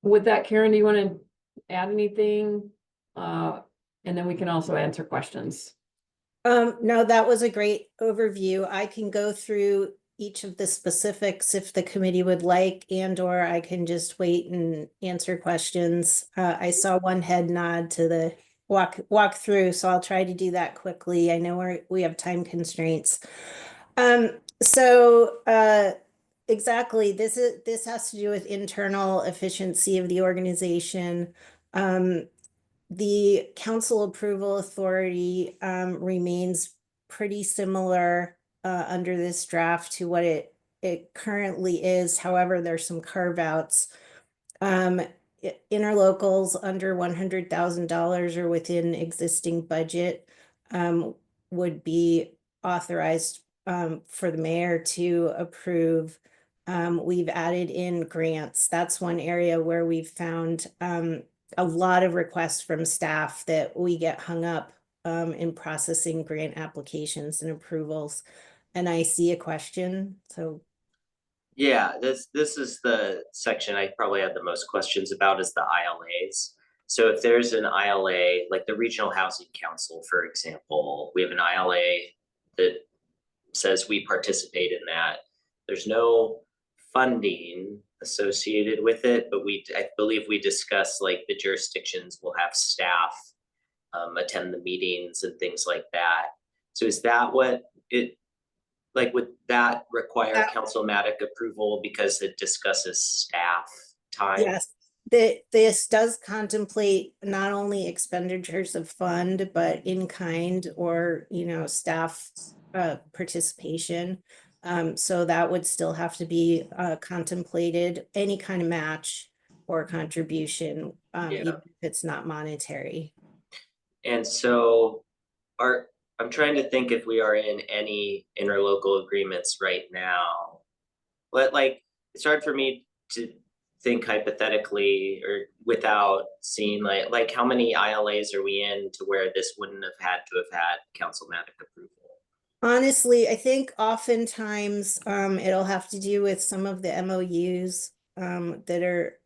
with that, Karen, do you want to add anything? And then we can also answer questions. No, that was a great overview. I can go through each of the specifics if the committee would like, or I can just wait and answer questions. I saw one head nod to the walk through, so I'll try to do that quickly. I know we have time constraints. Exactly, this has to do with internal efficiency of the organization. The council approval authority remains pretty similar under this draft to what it currently is. However, there's some carve outs. Interlocals under $100,000 or within existing budget would be authorized for the mayor to approve. We've added in grants. That's one area where we've found a lot of requests from staff that we get hung up in processing grant applications and approvals. And I see a question, so. Yeah, this is the section I probably had the most questions about, is the ILAs. So if there's an ILA, like the Regional Housing Council, for example, we have an ILA that says we participate in that. There's no funding associated with it, but I believe we discussed like the jurisdictions will have staff attend the meetings and things like that. So is that what it, like, would that require councilmatic approval because it discusses staff time? Yes, this does contemplate not only expenditures of fund, but in kind or, staff participation. So that would still have to be contemplated, any kind of match or contribution, even if it's not monetary. And so I'm trying to think if we are in any interlocal agreements right now. But like, it's hard for me to think hypothetically or without seeing like how many ILAs are we in to where this wouldn't have had councilmatic approval? Honestly, I think oftentimes it'll have to do with some of the MOUs that are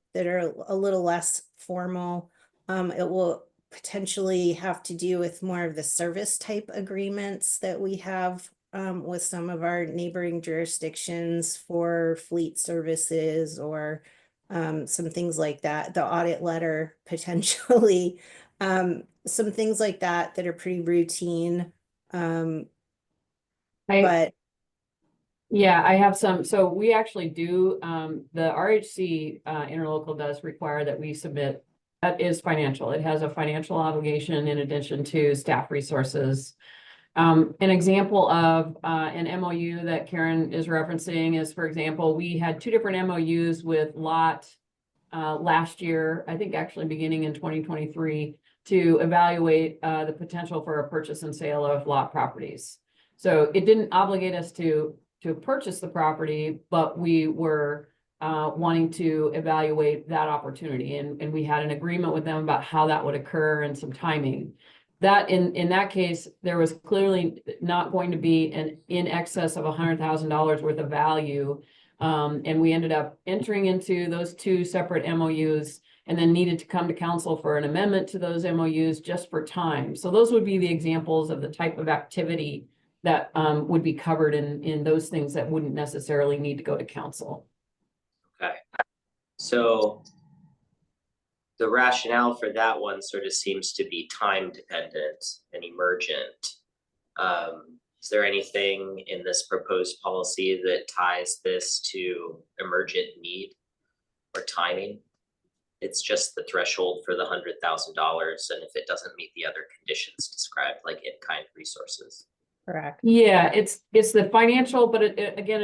a little less formal. It will potentially have to do with more of the service type agreements that we have with some of our neighboring jurisdictions for fleet services or some things like that. The audit letter potentially, some things like that are pretty routine. But yeah, I have some. So we actually do, the RHC interlocal does require that we submit that is financial. It has a financial obligation in addition to staff resources. An example of an MOU that Karen is referencing is, for example, we had 2 different MOUs with Lot last year, I think actually beginning in 2023, to evaluate the potential for a purchase and sale of lot properties. So it didn't obligate us to purchase the property, but we were wanting to evaluate that opportunity. And we had an agreement with them about how that would occur and some timing. That in that case, there was clearly not going to be an in excess of $100,000 worth of value. And we ended up entering into those 2 separate MOUs and then needed to come to council for an amendment to those MOUs just for time. So those would be the examples of the type of activity that would be covered in those things that wouldn't necessarily need to go to council. Okay, so the rationale for that one sort of seems to be time dependent and emergent. Is there anything in this proposed policy that ties this to emergent need or timing? It's just the threshold for the $100,000, and if it doesn't meet the other conditions described, like in-kind resources. Correct. Yeah, it's the financial, but again,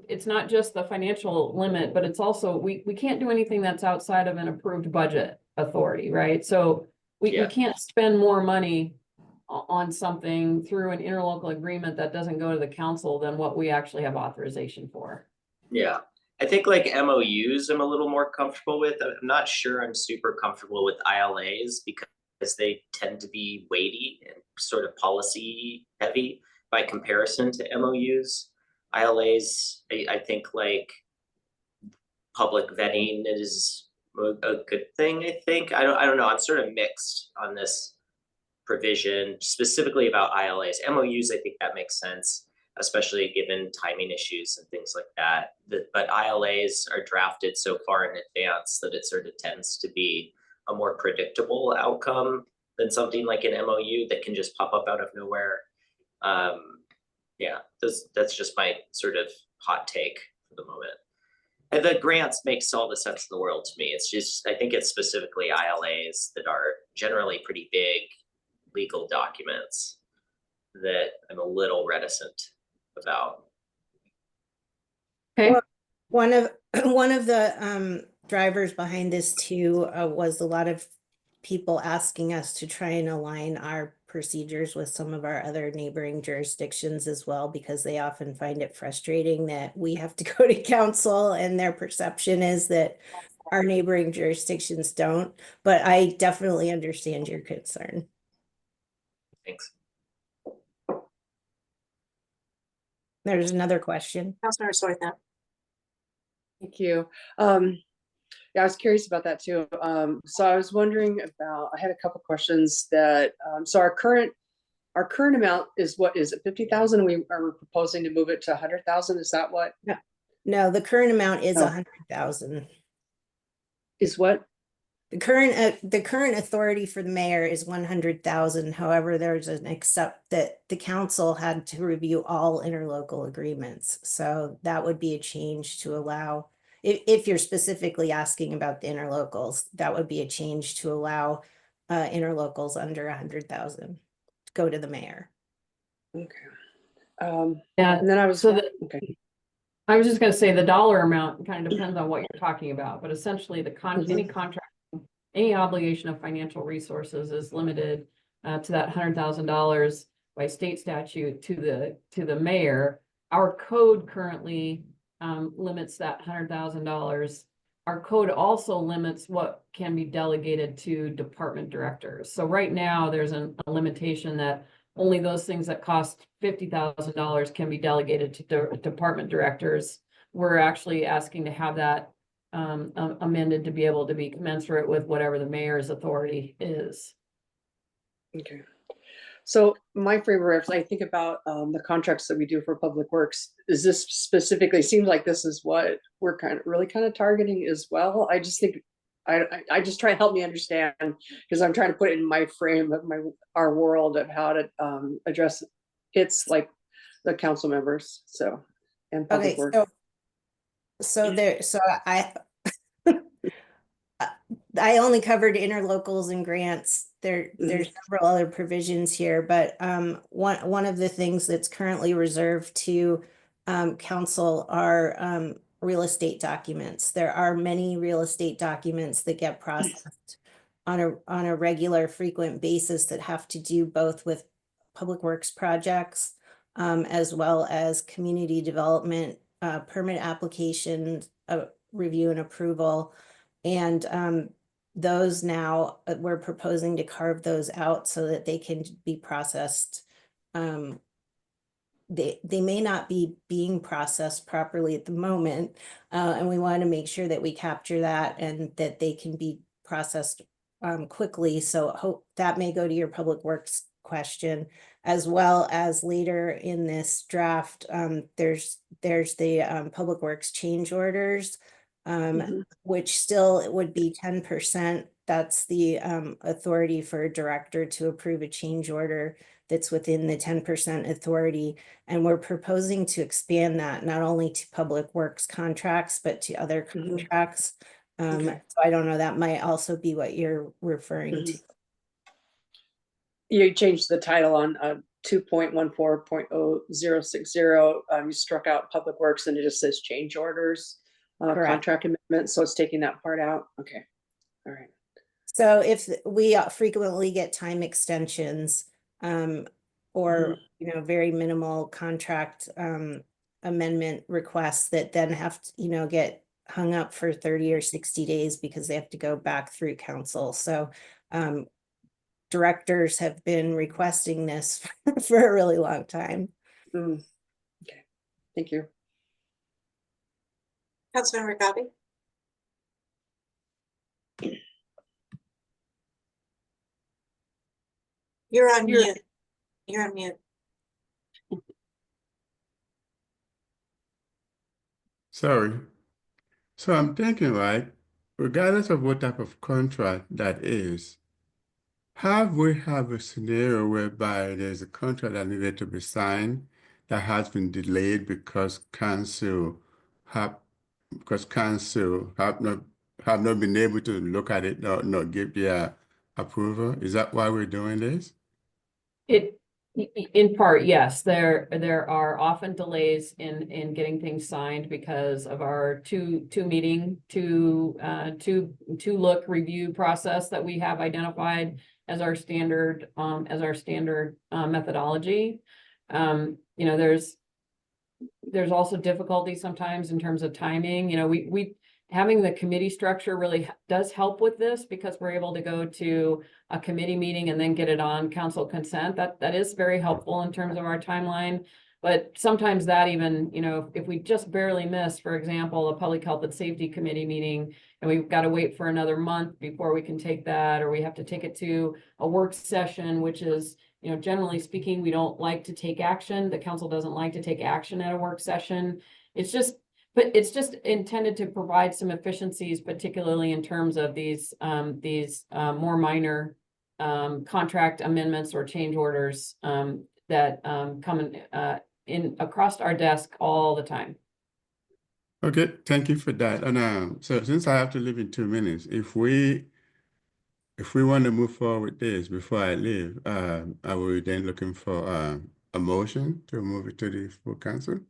it's not just the financial limit, but it's also, we can't do anything that's outside of an approved budget authority, right? So we can't spend more money on something through an interlocal agreement that doesn't go to the council than what we actually have authorization for. Yeah, I think like MOUs I'm a little more comfortable with. I'm not sure I'm super comfortable with ILAs because they tend to be weighty and sort of policy heavy by comparison to MOUs. ILAs, I think like public vetting is a good thing, I think. I don't know, I'm sort of mixed on this provision specifically about ILAs. MOUs, I think that makes sense, especially given timing issues and things like that. But ILAs are drafted so far in advance that it sort of tends to be a more predictable outcome than something like an MOU that can just pop up out of nowhere. Yeah, that's just my sort of hot take for the moment. And the grants makes all the sense in the world to me. It's just, I think it's specifically ILAs that are generally pretty big legal documents that I'm a little reticent about. Okay. Well, one of the drivers behind this too was a lot of people asking us to try and align our procedures with some of our other neighboring jurisdictions as well, because they often find it frustrating that we have to go to council and their perception is that our neighboring jurisdictions don't. But I definitely understand your concern. Thanks. There's another question. Councilmember Sortha. Thank you. Yeah, I was curious about that too. So I was wondering about, I had a couple questions that, so our current amount is what, is it 50,000? We are proposing to move it to 100,000. Is that what? No, the current amount is Oh. 100,000. Is what? The current authority for the mayor is 100,000. However, there's an except that the council had to review all interlocal agreements. So that would be a change to allow, if you're specifically asking about the interlocals, that would be a change to allow interlocals under 100,000 to go to the mayor. Okay. Yeah, And then I was, so okay. I was just gonna say the dollar amount kind of depends on what you're talking about, but essentially any contract, any obligation of financial resources is limited to that $100,000 by state statute to the mayor. Our code currently limits that $100,000. Our code also limits what can be delegated to department directors. So right now there's a limitation that only those things that cost $50,000 can be delegated to department directors. We're actually asking to have that amended to be able to be commensurate with whatever the mayor's authority is. Okay. So my framework, if I think about the contracts that we do for public works, is this specifically, seems like this is what we're really targeting as well. I just think, I just try to help me understand, because I'm trying to put it in my frame of our world of how to address it's like the council members, so, and public Okay, works. so I I only covered interlocals and grants. There's several other provisions here, but one of the things that's currently reserved to council are real estate documents. There are many real estate documents that get processed on a regular, frequent basis that have to do both with public works projects as well as community development, permit applications, review and approval. And those now, we're proposing to carve those out so that they can be processed. They may not be being processed properly at the moment, and we want to make sure that we capture that and that they can be processed quickly. So hope that may go to your public works question, as well as later in this draft. There's the public works change orders, which still it would be 10%. That's the authority for a director to approve a change order that's within the 10% authority. And we're proposing to expand that not only to public works contracts, but to other contracts. So I don't know, that might also be what you're referring to. You changed the title on 2.14.0060. You struck out public works and it just says change orders, contract amendments. So it's taking that part out. Okay. All right. So if we frequently get time extensions, or, very minimal contract amendment requests that then have to, get hung up for 30 or 60 days because they have to go back through council. So directors have been requesting this for a really long time. Okay. Thank you. Councilmember Gobi? You're on mute. You're on mute. Sorry. So I'm thinking, right, regardless of what type of contract that is, have a scenario whereby there's a contract that needed to be signed that has been delayed because council have not been able to look at it or not give their approval? Is that why we're doing this? In part, yes, there are often delays in getting things signed because of our two look review process that we have identified as our standard methodology. There's also difficulty sometimes in terms of timing. We having the committee structure really does help with this because we're able to go to a committee meeting and then get it on council consent. That is very helpful in terms of our timeline. But sometimes that even, if we just barely miss, for example, a public health and safety committee meeting, and we've got to wait for another month before we can take that, or we have to take it to a work session, which is, generally speaking, we don't like to take action. The council doesn't like to take action at a work session. But it's just intended to provide some efficiencies, particularly in terms of these more minor contract amendments or change orders that come in across our desk all the time. Okay, thank you for that. And so since I have to leave in 2 minutes, if we want to move forward with this before I leave, are we then looking for a motion to move it to the full council?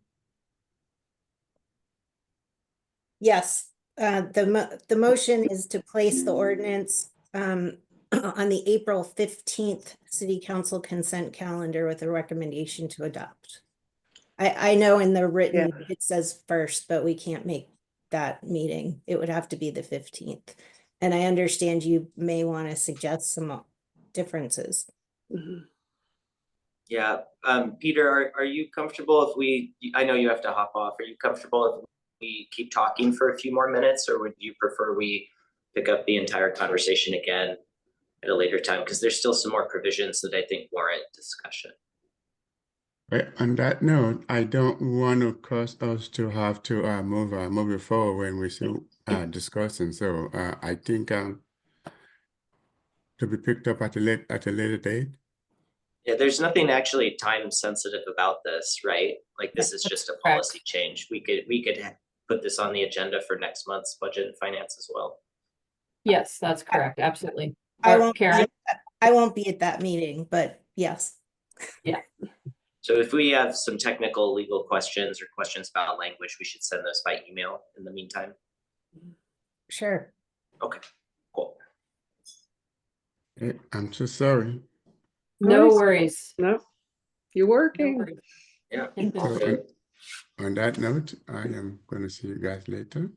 Yes, the motion is to place the ordinance on the April 15th City Council consent calendar with a recommendation to adopt. I know in the written it says first, but we can't make that meeting. It would have to be the 15th. And I understand you may want to suggest some differences. Yeah, Peter, are you comfortable if I know you have to hop off. Are you comfortable if we keep talking for a few more minutes, or would you prefer we pick up the entire conversation again at a later time? Because there's still some more provisions that I think warrant discussion. Right. On that note, I don't want to cause us to have to move it forward when we're still discussing. So I think to be picked up at a later date. Yeah, there's nothing actually time sensitive about this, right? Like this is just a policy change. We could put this on the agenda for next month's budget and finance as well. Yes, that's correct. Absolutely. I Or won't be Karen? at I won't be at that meeting, but yes. So if we have some technical legal questions or questions about language, we should send those by email in the meantime. Sure. Okay, cool. I'm so sorry. No Nice. worries. No, you're No working. worries. Yeah. So All good. on that note, I am going to see you guys later.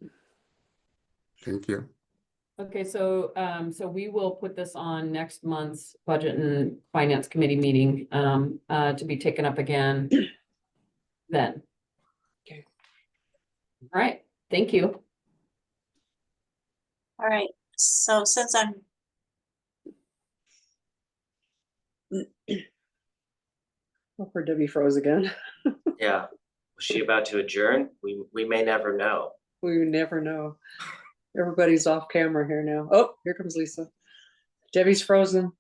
Thank you. Okay, so we will put this on next month's Budget and Finance Committee meeting to be taken up again then. Okay. All right, thank you. All right, so since I'm, Oh, poor Debbie froze again. Yeah. Was she about to adjourn? We may never know. We never know. Everybody's off camera here now. Oh, here comes Lisa. Debbie's frozen.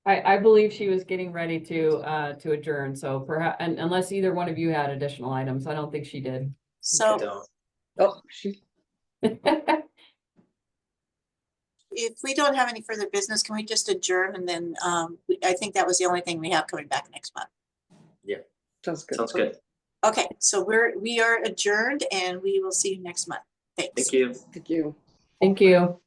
I believe she was getting ready to adjourn, so perhaps, and unless either one of you had additional items, I don't think she did. I so don't. Oh, she, if we don't have any further business, can we just adjourn and then I think that was the only thing we have coming back next month. sounds good. Sounds good. Okay, so we are adjourned and we will see you next month. Thanks. Thank you. Thank you. Thank you.